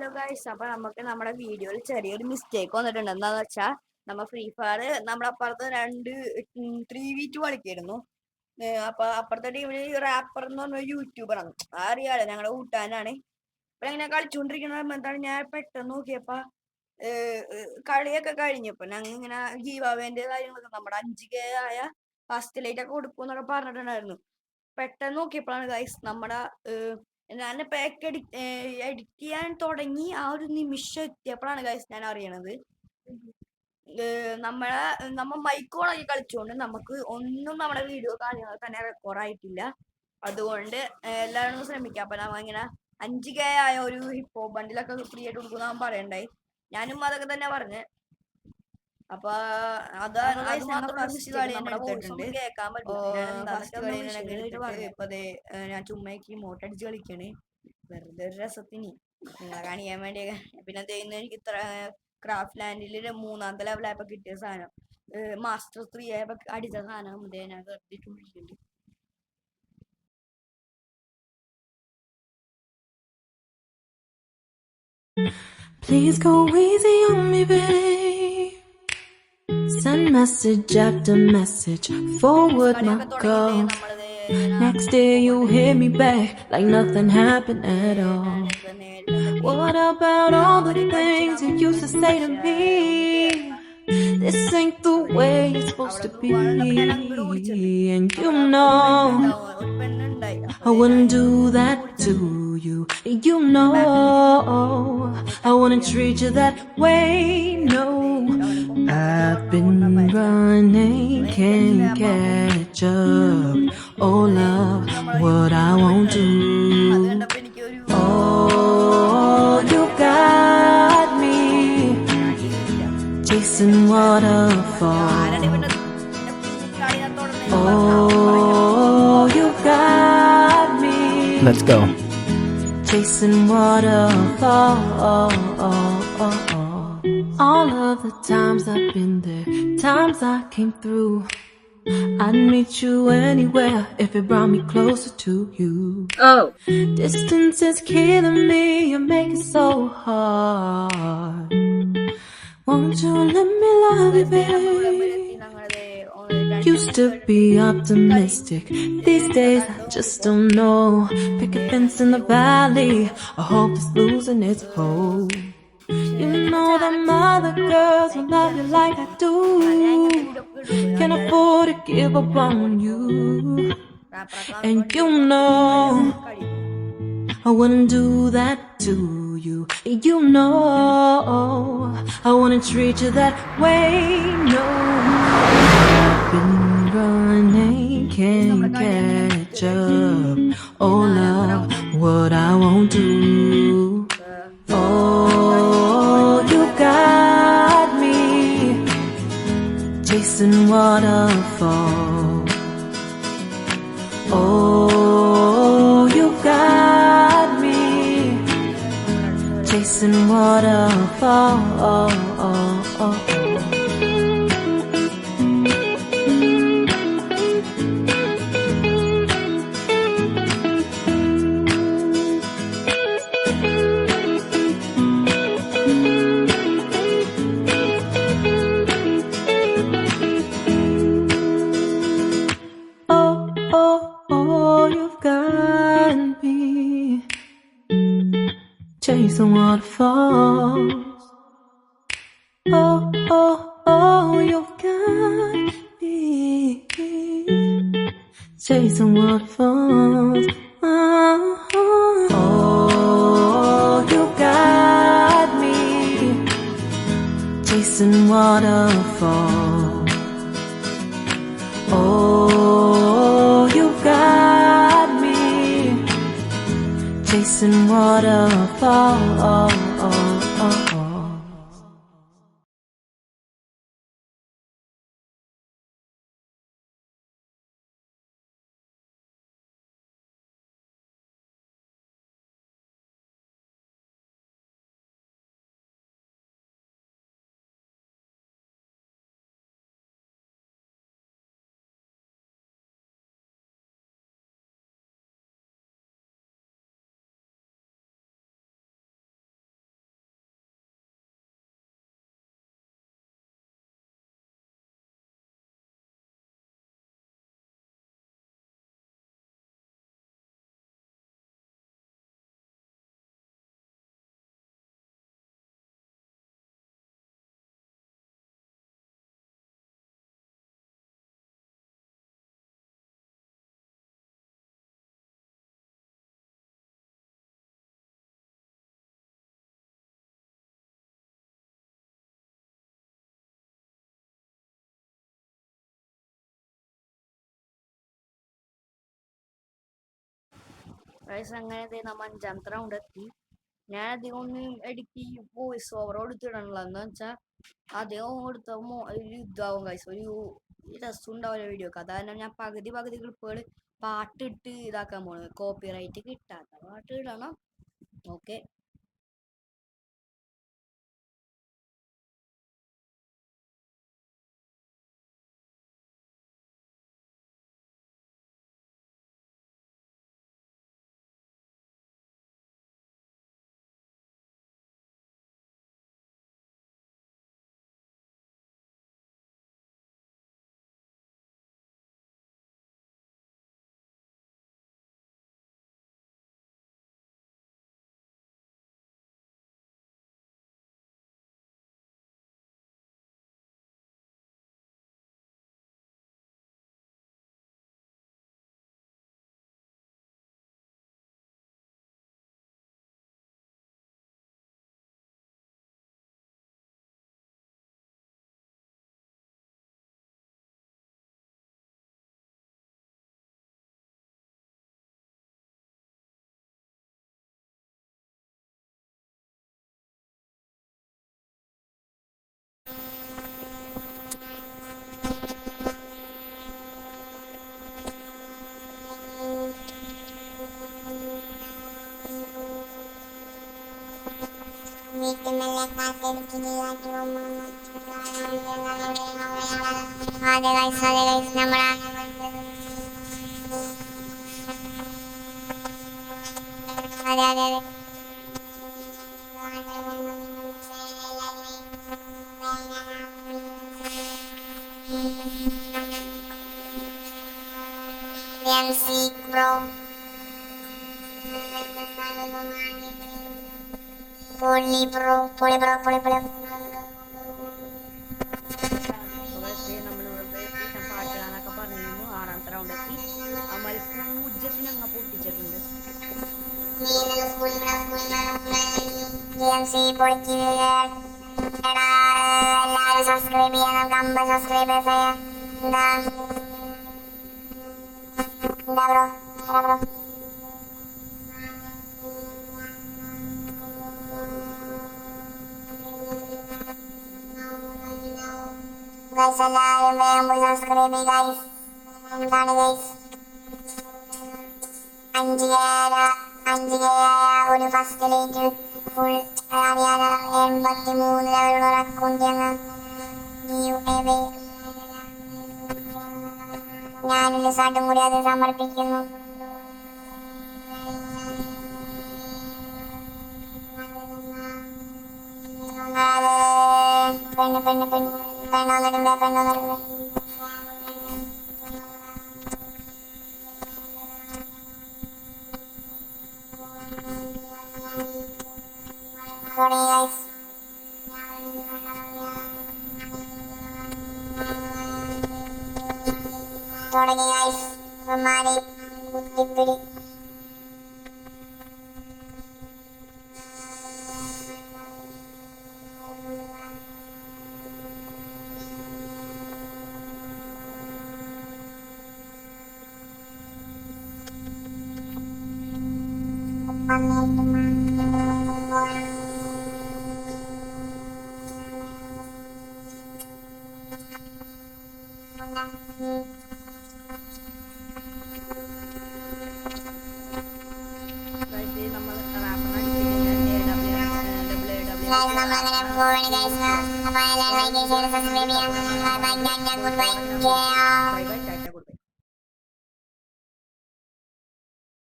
Hello guys, അപ്പൊ നമുക്ക് നമ്മുടെ വീഡിയോയിൽ ചെറിയൊരു മിസ്റ്റേക്ക് വന്നിട്ടുണ്ട്. എന്താന്ന് വെച്ചാൽ നമ്മ ഫ്രീ ഫയർ നമ്മുടെ അപ്പുറത്ത് 3v2 കളിക്കായിരുന്നു. അപ്പൊ അപ്പുറത്തെ ടീമില് റാപ്പർ എന്ന് പറഞ്ഞ യൂട്യൂബറാണ്, അറിയാലോ, ഞങ്ങളുടെ കൂട്ടാനാണ്. അപ്പൊ അങ്ങനെ കളിച്ചുകൊണ്ടിരിക്കുന്ന എന്താണ്, ഞാൻ പെട്ടെന്ന് നോക്കിയപ്പോ കളിയൊക്കെ കഴിഞ്ഞപ്പോ ഞങ്ങൾ ഇങ്ങനെ ഗീവ് അവേന്റെ കാര്യങ്ങളൊക്കെ നമ്മുടെ 5K ആയ ഫസ്റ്റ് ലൈറ്റ് ഒക്കെ കൊടുക്കും എന്നൊക്കെ പറഞ്ഞിട്ടുണ്ടായിരുന്നു. പെട്ടെന്ന് നോക്കിയപ്പോഴാണ് ഗൈസ് നമ്മുടെ ഞാനിപ്പോ എഡിറ്റ് ചെയ്യാൻ തുടങ്ങി ആ ഒരു നിമിഷം എത്തിയപ്പോഴാണ് ഗൈസ് ഞാൻ അറിയണത് നമ്മ മൈക്ക് ഓണാക്കി കളിച്ചുകൊണ്ട് നമുക്ക് ഒന്നും നമ്മുടെ വീഡിയോ കാര്യങ്ങൾ തന്നെ റെക്കോർഡായിട്ടില്ല. അതുകൊണ്ട് എല്ലാവരും ശ്രമിക്കാം. അപ്പൊ നമ്മ ഇങ്ങനെ 5K ആയ ഒരു ഹിപ്പോ ബണ്ടിലൊക്കെ ഫ്രീ ആയിട്ട് കൊടുക്കുന്ന പറയണ്ടായി. ഞാനും അതൊക്കെ തന്നെ പറഞ്ഞ്. അപ്പൊ അത് കേൾക്കാൻ പറ്റും. ഞാൻ ചുമ്മാക്ക് മോട്ട് അടിച്ച് കളിക്കണ് വെറുതെ ഒരു രസത്തിന് നിങ്ങളെ കാണിക്കാൻ വേണ്ടി. പിന്നെ എനിക്ക് ഇത്ര ക്രാഫ്റ്റ് ലാൻഡില് 3ാമത്തെ ലെവലായപ്പോ കിട്ടിയ സാധനം, മാസ്റ്റർ 3 ആയപ്പോ അടിച്ച സാധനം ഞാൻ വെറുതെ. Please go easy on me, babe. Send message after message, forward my call. Next day you hit me back like nothing happened at all. What about all the things you used to say to me? This ain't the way it's supposed to be. And you know I wouldn't do that to you. You know I wouldn't treat you that way. No, I've been running, can't catch up. Oh love, what I won't do. Oh, you got me chasing waterfalls. Oh, you got me. Let's go. Chasing waterfalls. All of the times I've been there, times I came through. I'd meet you anywhere if it brought me closer to you. Oh, Distance is killing me, you make it so hard. Won't you let me love you, babe? Used to be optimistic, these days I just don't know. Pick a fence in the valley, I hope it's losing its hold. You know that other girls will love you like I do. Can't afford to give up on you. And you know I wouldn't do that to you. You know I wouldn't treat you that way. No, I've been running, can't catch up. Oh love, what I won't do. Oh, you got me chasing waterfalls. Oh, you got me chasing waterfalls. Oh, you've got me chasing waterfalls. Oh, you've got me chasing waterfalls. Oh, you got me chasing waterfalls. Oh, you got me chasing waterfalls. Guys അങ്ങനെ നമ്മ 5ാമത്തെ round എത്തി. ഞാൻ അധികം ഒന്നും എനിക്ക് voice over കൊടുത്തിടണല്ലോ, എന്ന് വെച്ചാൽ അധികം കൊടുത്ത ഒരു ഇതാവും ഗൈസ്, ഒരു രസം ഉണ്ടാവില്ല വീഡിയോക്ക്. അതാണ് ഞാൻ പകുതി ക്ലിപ്പുകൾ പാട്ടിട്ട് ഇതാക്കാൻ പോണത്. കോപ്പിറൈറ്റ് കിട്ടാത്ത പാട്ട് ഇടണം. ഓക്കെ, പാട്ടിടാനൊക്കെ പറഞ്ഞിരുന്നു. 6ാമത്തെ റൗണ്ട് എത്തി. അമ്മ 0 അങ്ങ് പൊട്ടിച്ചിട്ടുണ്ട്. സബ്സ്ക്രൈബ് ചെയ്യണം, കമ്പ സബ്സ്ക്രൈബേഴ്സ് എന്താ ബ്രോ. ഗൈസ് എല്ലാവരും വേഗം പോയി സബ്സ്ക്രൈബ് ചെയ്യുക ഗൈസ്. എന്താണ് ഗൈസ് 5K ഒരു ഫസ്റ്റ് ലൈറ്റ് ഫുൾ അറിയാതെ 83 ലെവലുള്ള ഒരു അക്കൗണ്ട് ഞാനൊരു സാട്ടും കൂടി അത് സമർപ്പിക്കുന്നു. പെണ്ണൊന്നിടുമ്പോ തുടങ്ങി ഗൈസ്. ഉമ്മാനെ കുത്തിപ്പിടി. നമ്മളങ്ങനെ പോവാണ് ഗൈസ്. അപ്പോൾ എല്ലാവരും ലൈക്ക് ചെയ്ത് സബ്സ്ക്രൈബ് ചെയ്യാം. Bye bye.